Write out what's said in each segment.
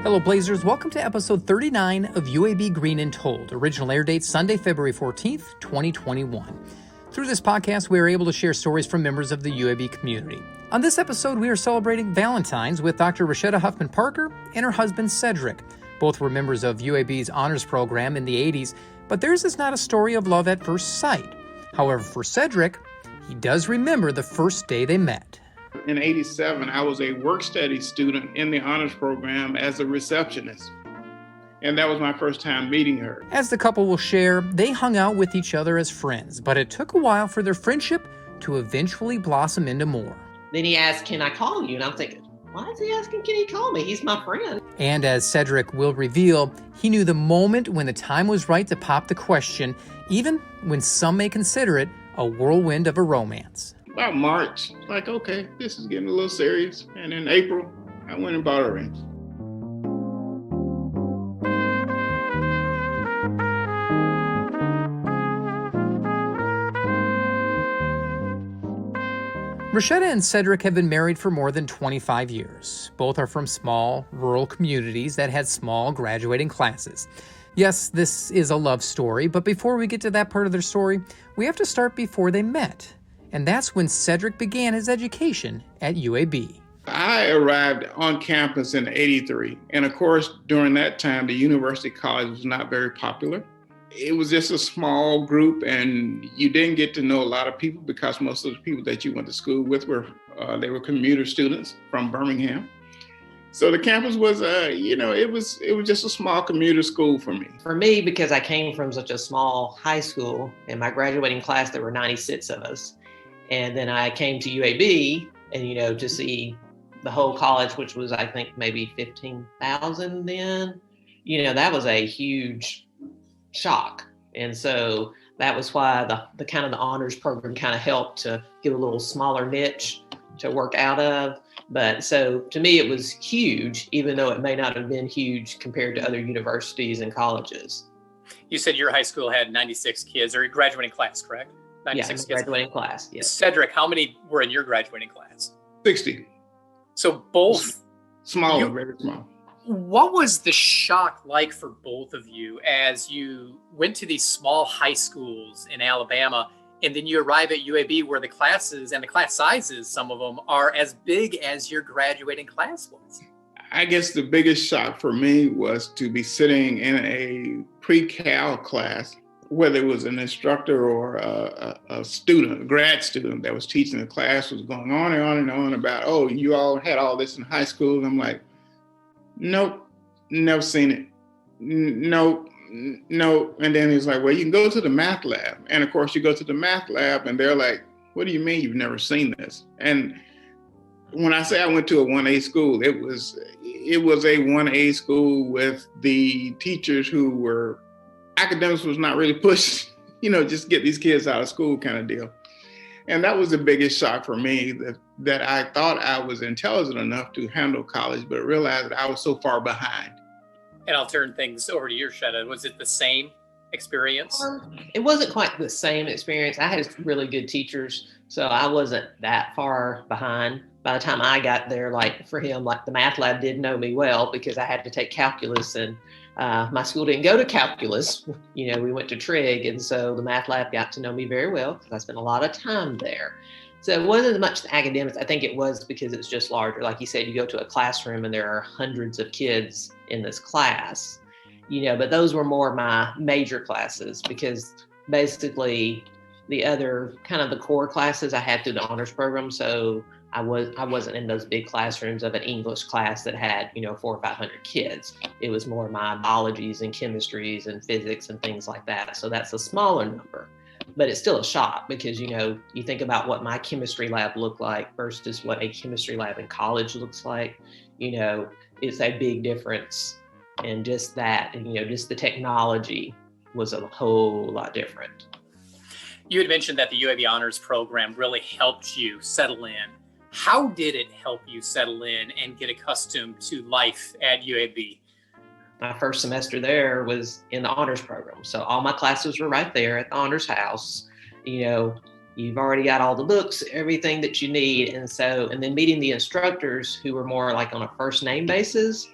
Hello Blazers, welcome to episode 39 of UAB Green and Told. Original air date Sunday, February 14th, 2021. Through this podcast, we are able to share stories from members of the UAB community. On this episode, we are celebrating Valentine's with Dr. Richetta Huffman-Parker and her husband Cedric. Both were members of UAB's honors program in the 80s, but theirs is not a story of love at first sight. However, for Cedric, he does remember the first day they met. In '87, I was a work study student in the honors program as a receptionist. And that was my first time meeting her. As the couple will share, they hung out with each other as friends, but it took a while for their friendship to eventually blossom into more. Then he asked, "Can I call you?" And I'm thinking, why is he asking, can he call me? He's my friend. And as Cedric will reveal, he knew the moment when the time was right to pop the question, even when some may consider it a whirlwind of a romance. About March, like, okay, this is getting a little serious. And in April, I went and bought a ring. Richetta and Cedric have been married for more than 25 years. Both are from small, rural communities that had small graduating classes. Yes, this is a love story, but before we get to that part of their story, we have to start before they met. And that's when Cedric began his education at UAB. I arrived on campus in '83. And of course, during that time, the university college was not very popular. It was just a small group, and you didn't get to know a lot of people because most of the people that you went to school with were commuter students from Birmingham. So the campus was, it was just a small commuter school for me. For me, because I came from such a small high school, in my graduating class, there were 96 of us. And then I came to UAB and, to see the whole college, which was, I think, maybe 15,000 then, that was a huge shock. And so that was why the kind of the honors program kind of helped to give a little smaller niche to work out of. But so to me, it was huge, even though it may not have been huge compared to other universities and colleges. You said your high school had 96 kids, or your graduating class, correct? 96 kids. Graduating class, yes. Cedric, how many were in your graduating class? 60. So both? Smaller, very small. What was the shock like for both of you as you went to these small high schools in Alabama, and then you arrive at UAB where the classes and the class sizes, some of them, are as big as your graduating class was? I guess the biggest shock for me was to be sitting in a pre-cal class, whether it was an instructor or a student, a grad student that was teaching the class, was going on and on and on about, oh, you all had all this in high school. And I'm like, nope, never seen it. Nope. And then he's like, well, you can go to the math lab. And of course you go to the math lab and they're like, what do you mean you've never seen this? And when I say I went to a 1A school, it was a 1A school with the teachers who were, academics was not really pushed, just get these kids out of school kind of deal. And that was the biggest shock for me, that I thought I was intelligent enough to handle college, but realized that I was so far behind. And I'll turn things over to you, Richetta. Was it the same experience? It wasn't quite the same experience. I had really good teachers, so I wasn't that far behind. By the time I got there, for him, the math lab did know me well because I had to take calculus, and my school didn't go to calculus. We went to trig, and so the math lab got to know me very well because I spent a lot of time there. So it wasn't as much the academics. I think it was because it's just larger. Like you said, you go to a classroom and there are hundreds of kids in this class, but those were more my major classes because basically the other kind of the core classes I had through the honors program. So I wasn't in those big classrooms of an English class that had, 400 or 500 kids. It was more my biologies and chemistries and physics and things like that. So that's a smaller number. But it's still a shock because, you think about what my chemistry lab looked like versus what a chemistry lab in college looks like. It's a big difference. And just that, and, just the technology was a whole lot different. You had mentioned that the UAB Honors Program really helped you settle in. How did it help you settle in and get accustomed to life at UAB? My first semester there was in the honors program. So all my classes were right there at the honors house. You've already got all the books, everything that you need. And then meeting the instructors who were more like on a first name basis.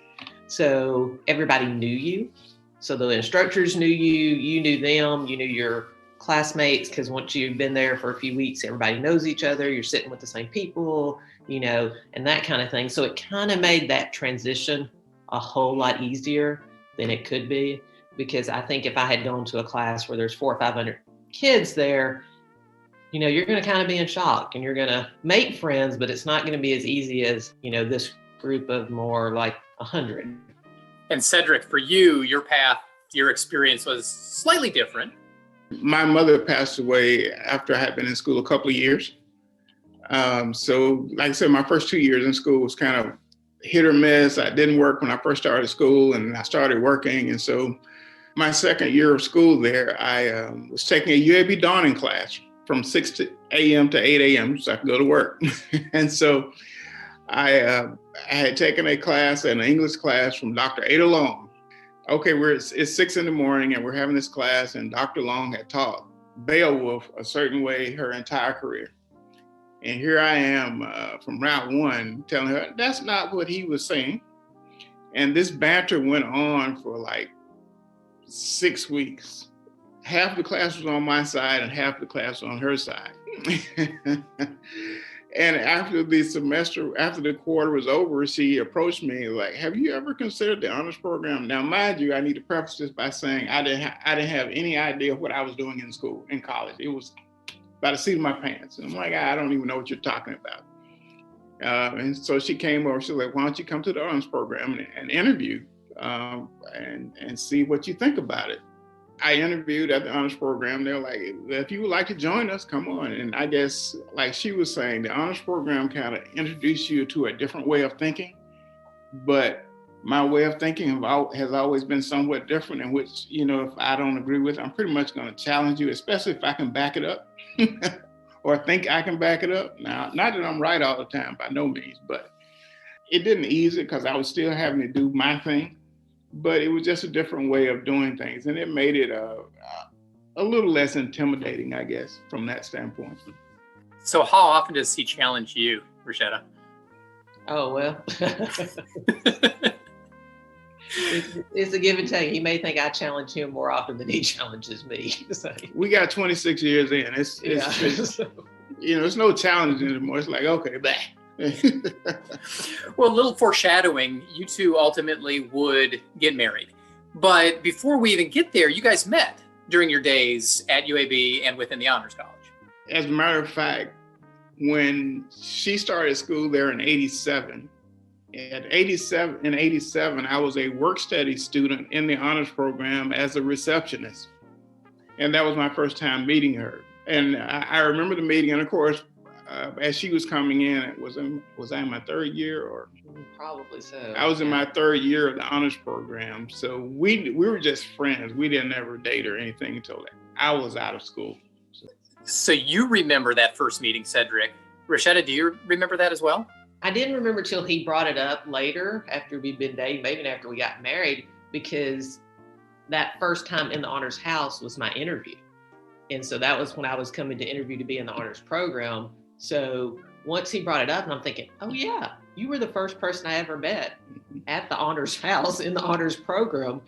So everybody knew you. So the instructors knew you, you knew them, you knew your classmates, because once you've been there for a few weeks, everybody knows each other, you're sitting with the same people, and that kind of thing. So it kind of made that transition a whole lot easier than it could be, because I think if I had gone to a class where there's 400 or 500 kids there, you're going to kind of be in shock and you're going to make friends, but it's not going to be as easy as, this group of more like 100. And Cedric, for you, your path, your experience was slightly different. My mother passed away after I had been in school a couple of years. So like I said, my first 2 years in school was kind of hit or miss. I didn't work when I first started school, and I started working. And so my second year of school there, I was taking a UAB dawning class from 6 a.m. to 8 a.m. so I could go to work. And so I had taken a class, an English class from Dr. Ada Long. Okay, it's 6 in the morning and we're having this class, and Dr. Long had taught Beowulf a certain way her entire career. And here I am from round one telling her that's not what he was saying. And this banter went on for like 6 weeks. Half the class was on my side and half the class was on her side. And after the quarter was over, she approached me like, "Have you ever considered the honors program?" Now, mind you, I need to preface this by saying I didn't have any idea what I was doing in college. It was by the seat of my pants. And I'm like, I don't even know what you're talking about. And so she came over, she was like, "Why don't you come to the honors program and interview and see what you think about it?" I interviewed at the honors program. They're like, "If you would like to join us, come on." And I guess, like she was saying, the honors program kind of introduced you to a different way of thinking. But my way of thinking has always been somewhat different, in which, if I don't agree with it, I'm pretty much going to challenge you, especially if I can back it up or think I can back it up. Now, not that I'm right all the time, by no means, but it didn't ease it because I was still having to do my thing. But it was just a different way of doing things. And it made it a little less intimidating, I guess, from that standpoint. So how often does he challenge you, Richetta? Oh, well, it's a give and take. He may think I challenge him more often than he challenges me. So. We got 26 years in. It's it's no challenge anymore. It's like, okay, blah. Well, a little foreshadowing, you two ultimately would get married. But before we even get there, you guys met during your days at UAB and within the Honors College. As a matter of fact, when she started school there in 87, in 87, I was a work study student in the honors program as a receptionist. And that was my first time meeting her. And I remember the meeting, and of course, as she was coming in, was I in my third year or? Probably so. I was in my third year of the honors program. So we were just friends. We didn't ever date or anything until I was out of school. So you remember that first meeting, Cedric. Richetta, do you remember that as well? I didn't remember till he brought it up later after we'd been dating, maybe after we got married, because that first time in the honors house was my interview. And so that was when I was coming to interview to be in the honors program. So once he brought it up, and I'm thinking, oh yeah, you were the first person I ever met at the honors house in the honors program.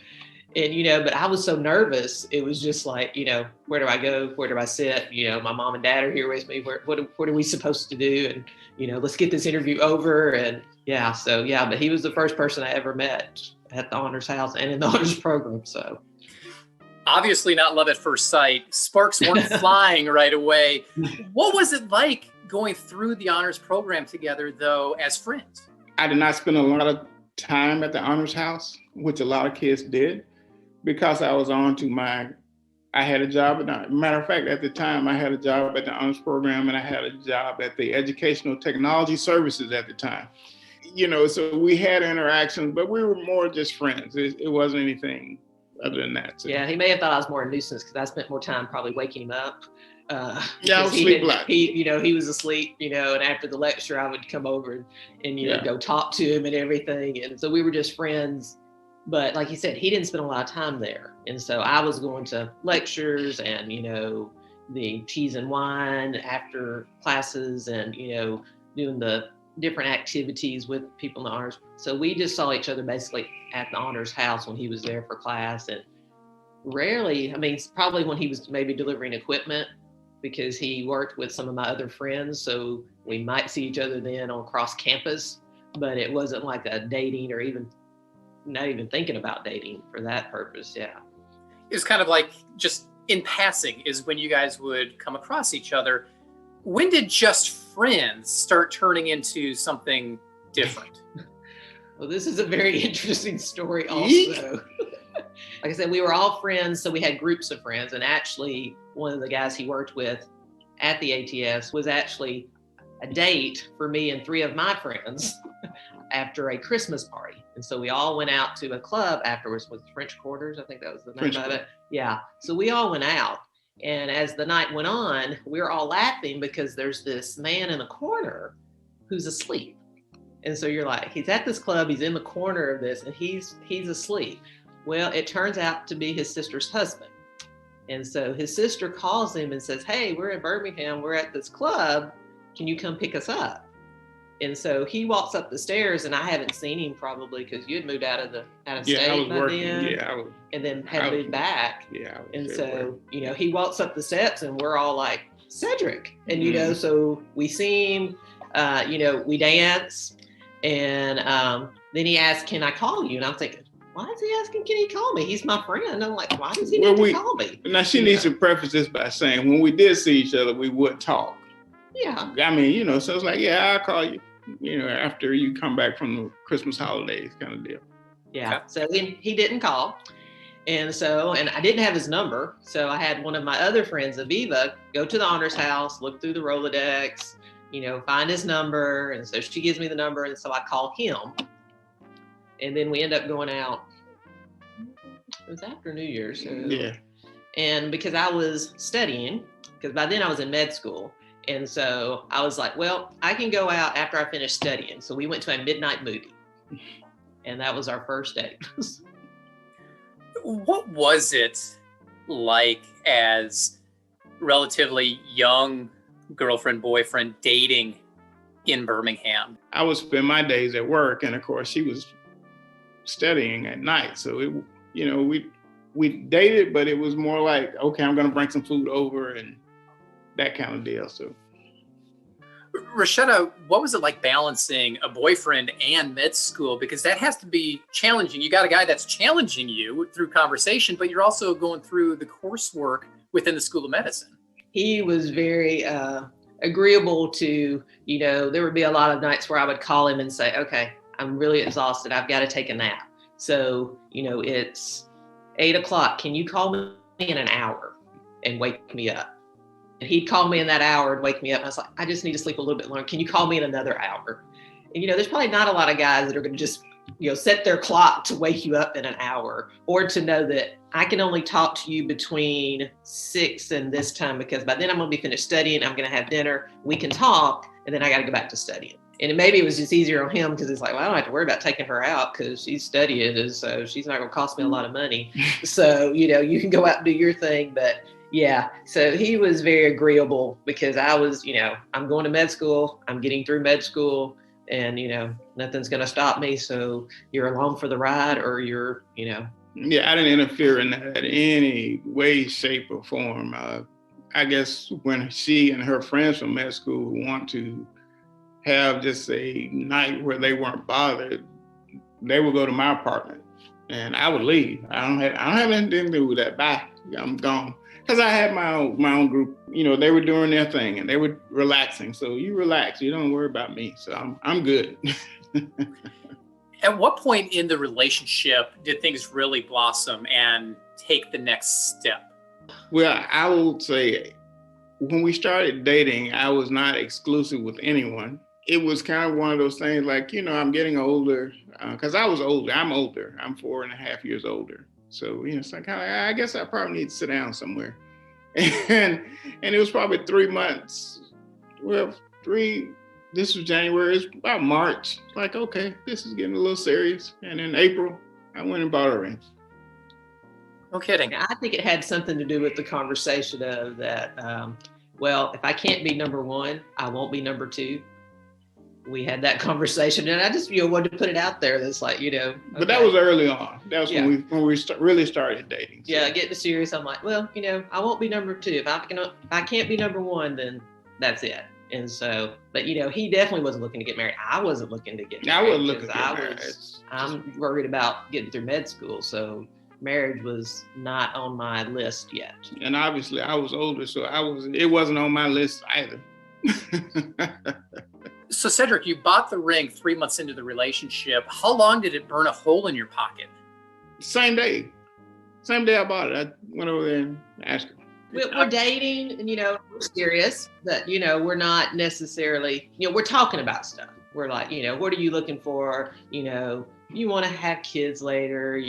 And, but I was so nervous. It was just like, where do I go? Where do I sit? My mom and dad are here with me. What are we supposed to do? And, let's get this interview over. And but he was the first person I ever met at the honors house and in the honors program. So obviously not love at first sight. Sparks weren't flying right away. What was it like going through the honors program together, though, as friends? I did not spend a lot of time at the honors house, which a lot of kids did, because I was on to I had a job. Matter of fact, at the time, I had a job at the honors program, and I had a job at the Educational Technology Services at the time. So we had interactions, but we were more just friends. It wasn't anything other than that. So. Yeah, he may have thought I was more a nuisance because I spent more time probably waking him up. I was asleep a lot. He was asleep, and after the lecture, I would come over and go talk to him and everything. And so we were just friends. But like you said, he didn't spend a lot of time there. And so I was going to lectures and, the cheese and wine after classes and, doing the different activities with people in the honors. So we just saw each other basically at the honors house when he was there for class, and rarely, I mean, probably when he was maybe delivering equipment, because he worked with some of my other friends. So we might see each other then on cross campus, but it wasn't like a dating or even not even thinking about dating for that purpose. Yeah. It was kind of like just in passing is when you guys would come across each other. When did just friends start turning into something different? Well, this is a very interesting story also. Like I said, we were all friends, so we had groups of friends. And actually, one of the guys he worked with at the ATS was actually a date for me and three of my friends after a Christmas party. And so we all went out to a club afterwards with French Quarters. I think that was the name of it. Yeah. So we all went out. And as the night went on, we were all laughing because there's this man in the corner who's asleep. And so you're like, he's at this club, he's in the corner of this, and he's asleep. Well, it turns out to be his sister's husband. And so his sister calls him and says, hey, we're in Birmingham, we're at this club, can you come pick us up? And so he walks up the stairs, and I haven't seen him probably because you had moved out of state I was by working. then. Yeah, I was. And then had moved back. Yeah. And so, he walks up the steps, and we're all like, Cedric. And, so we see him, we dance. And then he asks, can I call you? And I'm thinking, why is he asking, can he call me? He's my friend. I'm like, why does he need to call me? Now, she needs to preface this by saying, when we did see each other, we would talk. Yeah. I mean, so it's like, yeah, I'll call you, after you come back from the Christmas holidays kind of deal. Yeah. Okay. So then he didn't call. And I didn't have his number. So I had one of my other friends, Aviva, go to the honors house, look through the Rolodex, find his number. And so she gives me the number. And so I call him. And then we end up going out. It was after New Year's. So, yeah. And because I was studying, because by then I was in med school. And so I was like, well, I can go out after I finish studying. So we went to a midnight movie. And that was our first date. What was it like as relatively young girlfriend, boyfriend dating in Birmingham? I would spend my days at work. And of course, she was studying at night. So, we dated, but it was more like, okay, I'm going to bring some food over and that kind of deal. So, Richetta, what was it like balancing a boyfriend and med school? Because that has to be challenging. You got a guy that's challenging you through conversation, but you're also going through the coursework within the School of Medicine. He was very agreeable to, there would be a lot of nights where I would call him and say, okay, I'm really exhausted. I've got to take a nap. So, it's 8:00. Can you call me in an hour and wake me up? And he'd call me in that hour and wake me up. And I was like, I just need to sleep a little bit longer. Can you call me in another hour? And, there's probably not a lot of guys that are going to just, set their clock to wake you up in an hour, or to know that I can only talk to you between 6 and this time, because by then I'm going to be finished studying. I'm going to have dinner. We can talk. And then I got to go back to studying. And maybe it was just easier on him because it's like, well, I don't have to worry about taking her out because she's studying. And so she's not going to cost me a lot of money. So, you can go out and do your thing. But yeah, so he was very agreeable because I was, I'm going to med school. I'm getting through med school and, nothing's going to stop me. So you're along for the ride or you're, Yeah, I didn't interfere in that in any way, shape or form. I guess when she and her friends from med school want to have just a night where they weren't bothered, they would go to my apartment and I would leave. I don't have anything to do with that. Bye, I'm gone. Because I had my own group, they were doing their thing and they were relaxing. So you relax, you don't worry about me. So I'm good. At what point in the relationship did things really blossom and take the next step? Well, I will say when we started dating, I was not exclusive with anyone. It was kind of one of those things like, I'm getting older because I was older. I'm older. I'm 4.5 years older. So, it's like, I guess I probably need to sit down somewhere. And it was probably 3 months. Well, this was January. It's about March. Like, okay, this is getting a little serious. And in April, I went and bought a ring. No kidding. I think it had something to do with the conversation of that, well, if I can't be number one, I won't be number two. we had that conversation, and I just, wanted to put it out there. That's like, But that was early on. That was Yeah. when we really started dating. So. Yeah, getting serious. I'm like, well, I won't be number two. If I can't be number one, then that's it. And so, but he definitely wasn't looking to get married. I wasn't looking to get married. I wasn't looking to get married. I'm worried about getting through med school, so marriage was not on my list yet. And obviously, I was older, so it wasn't on my list either. So Cedric, you bought the ring 3 months into the relationship. How long did it burn a hole in your pocket? Same day I bought it. I went over there and asked her. We're dating, and we're serious, but we're not necessarily, we're talking about stuff. We're like, what are you looking for? You want to have kids later,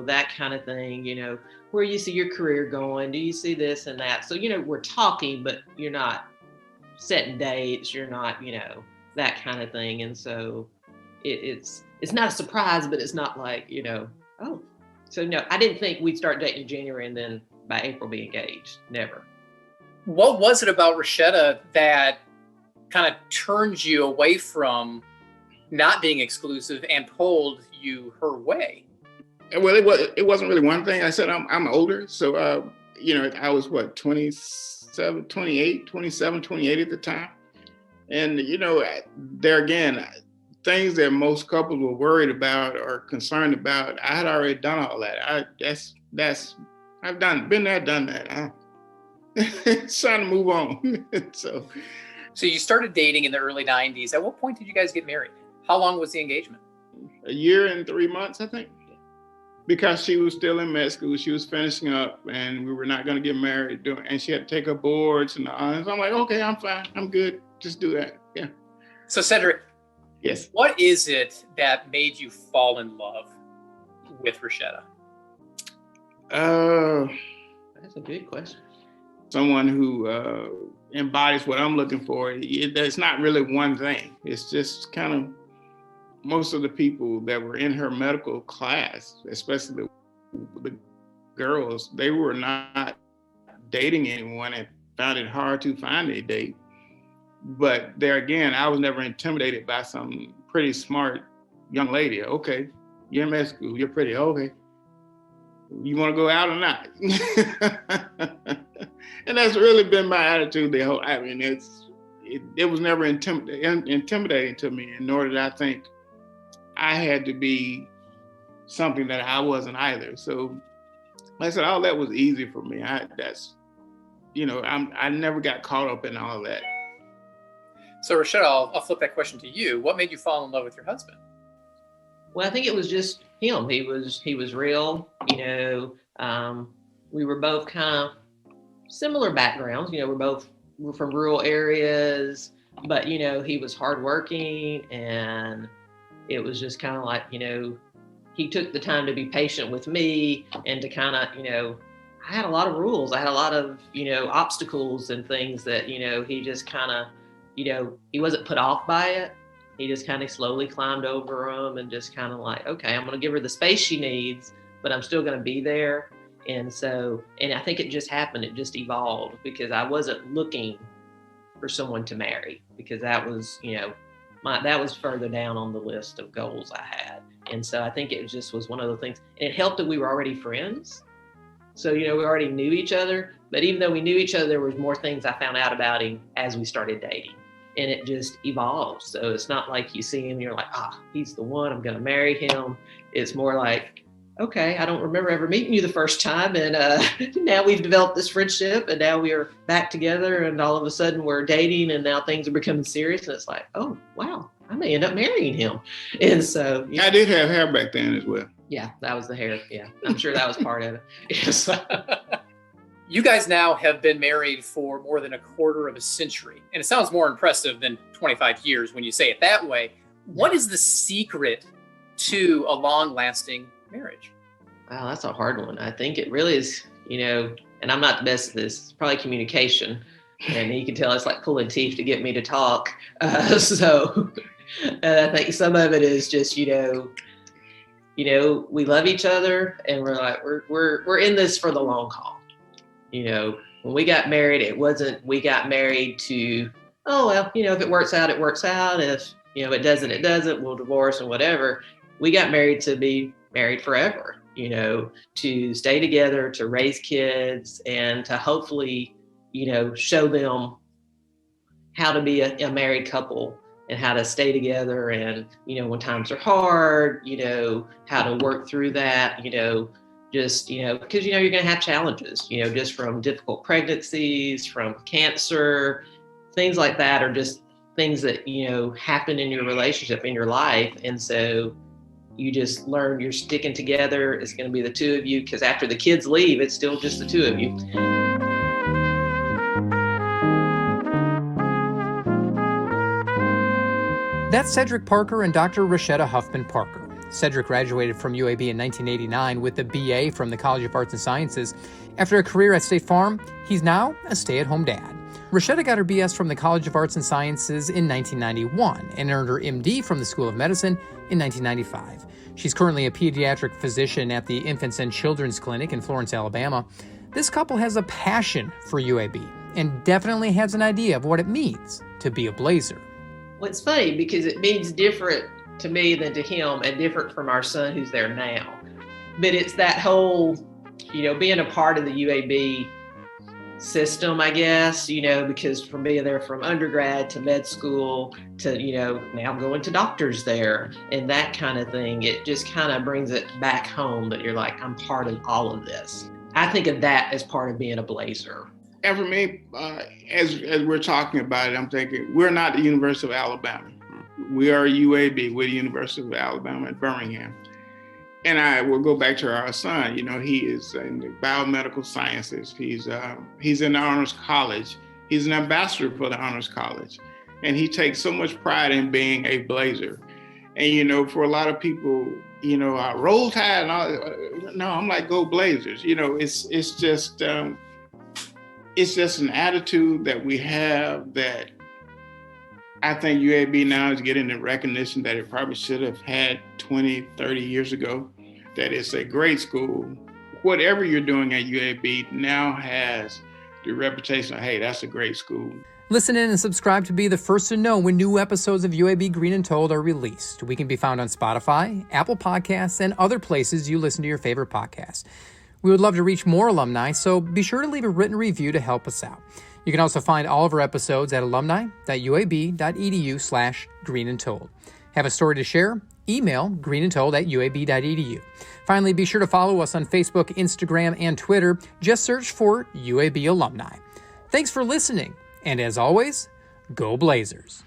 that kind of thing. Where you see your career going? Do you see this and that? So we're talking, but you're not setting dates. You're not, that kind of thing. And so it's not a surprise, but it's not like, oh. So no, I didn't think we'd start dating in January and then by April be engaged. Never. What was it about Richetta that kind of turned you away from not being exclusive and pulled you her way? Well, it wasn't really one thing. I said I'm older, so I was 27, 28 at the time. And there again, things that most couples were worried about or concerned about, I had already done all that. I've been there, done that. It's time to move on. So you started dating in the early 90s. At what point did you guys get married? How long was the engagement? A year and 3 months, I think. Because she was still in med school, she was finishing up, and we were not going to get married. And she had to take her boards and all. So I'm like, okay, I'm fine, I'm good. Just do that. Yeah. So Cedric, yes. What is it that made you fall in love with Richetta? That's a good question. Someone who embodies what I'm looking for. It's not really one thing. It's just kind of most of the people that were in her medical class, especially the girls, they were not dating anyone and found it hard to find a date. But there again, I was never intimidated by some pretty smart young lady. Okay, you're in med school, you're pretty, okay. You want to go out or not? And that's really been my attitude the whole, it was never intimidating to me, and nor did I think I had to be something that I wasn't either. So like I said, all that was easy for me. I never got caught up in all of that. So Richetta, I'll flip that question to you. What made you fall in love with your husband? Well, I think it was just him. He was real. We were both kind of similar backgrounds. We're from rural areas, but he was hardworking, and it was just kind of like he took the time to be patient with me and to kind of I had a lot of rules. I had a lot of obstacles and things that he just kind of he wasn't put off by it. He just kind of slowly climbed over them and just kind of like, okay, I'm going to give her the space she needs, but I'm still going to be there. And so, and I think it just happened. It just evolved because I wasn't looking for someone to marry, because that was, that was further down on the list of goals I had. And so I think it just was one of the things, and it helped that we were already friends. So, we already knew each other, but even though we knew each other, there was more things I found out about him as we started dating. And it just evolves. So it's not like you see him and you're like, he's the one, I'm going to marry him. It's more like, okay, I don't remember ever meeting you the first time. And now we've developed this friendship, and now we are back together, and all of a sudden we're dating, and now things are becoming serious. And it's like, oh, wow, I may end up marrying him. And so. I did have hair back then as well. Yeah, that was the hair. Yeah, I'm sure that was part of it. Yes. You guys now have been married for more than a quarter of a century, and it sounds more impressive than 25 years when you say it that way. What is the secret to a long-lasting marriage? Wow, that's a hard one. I think it really is, and I'm not the best at this, it's probably communication. And you can tell it's like pulling teeth to get me to talk. So I think some of it is just, we love each other, and we're like, we're in this for the long haul. When we got married, it wasn't, we got married to, if it works out, it works out. If it doesn't, it doesn't, we'll divorce and whatever. We got married to be married forever, to stay together, to raise kids, and to hopefully, show them how to be a married couple and how to stay together. And, when times are hard, how to work through that, just, because, you're going to have challenges, just from difficult pregnancies, from cancer, things like that are just things that, happen in your relationship, in your life. And so you just learn you're sticking together. It's going to be the two of you, because after the kids leave, it's still just the two of you. That's Cedric Parker and Dr. Richetta Huffman-Parker. Cedric graduated from UAB in 1989 with a BA from the College of Arts and Sciences. After a career at State Farm, he's now a stay-at-home dad. Richetta got her BS from the College of Arts and Sciences in 1991 and earned her MD from the School of Medicine in 1995. She's currently a pediatric physician at the Infants and Children's Clinic in Florence, Alabama. This couple has a passion for UAB and definitely has an idea of what it means to be a Blazer. Well, it's funny because it means different to me than to him, and different from our son who's there now. But it's that whole, being a part of the UAB system, I guess, because from being there from undergrad to med school to, now going to doctors there and that kind of thing, it just kind of brings it back home that you're like, I'm part of all of this. I think of that as part of being a Blazer. And for me, as we're talking about it, I'm thinking we're not the University of Alabama. We are UAB. We're the University of Alabama at Birmingham. And I will go back to our son. He is in the biomedical sciences. He's in the Honors College. He's an ambassador for the Honors College. And he takes so much pride in being a Blazer. And, for a lot of people, Roll Tide and all, no, I'm like, go Blazers. It's just an attitude that we have that I think UAB now is getting the recognition that it probably should have had 20, 30 years ago, that it's a great school. Whatever you're doing at UAB now has the reputation of, hey, that's a great school. Listen in and subscribe to be the first to know when new episodes of UAB Green and Told are released. We can be found on Spotify, Apple Podcasts, and other places you listen to your favorite podcasts. We would love to reach more alumni, so be sure to leave a written review to help us out. You can also find all of our episodes at alumni.uab.edu/greenandtold. Have a story to share? Email greenandtold@uab.edu. Finally, be sure to follow us on Facebook, Instagram, and Twitter. Just search for UAB Alumni. Thanks for listening, and as always, go Blazers.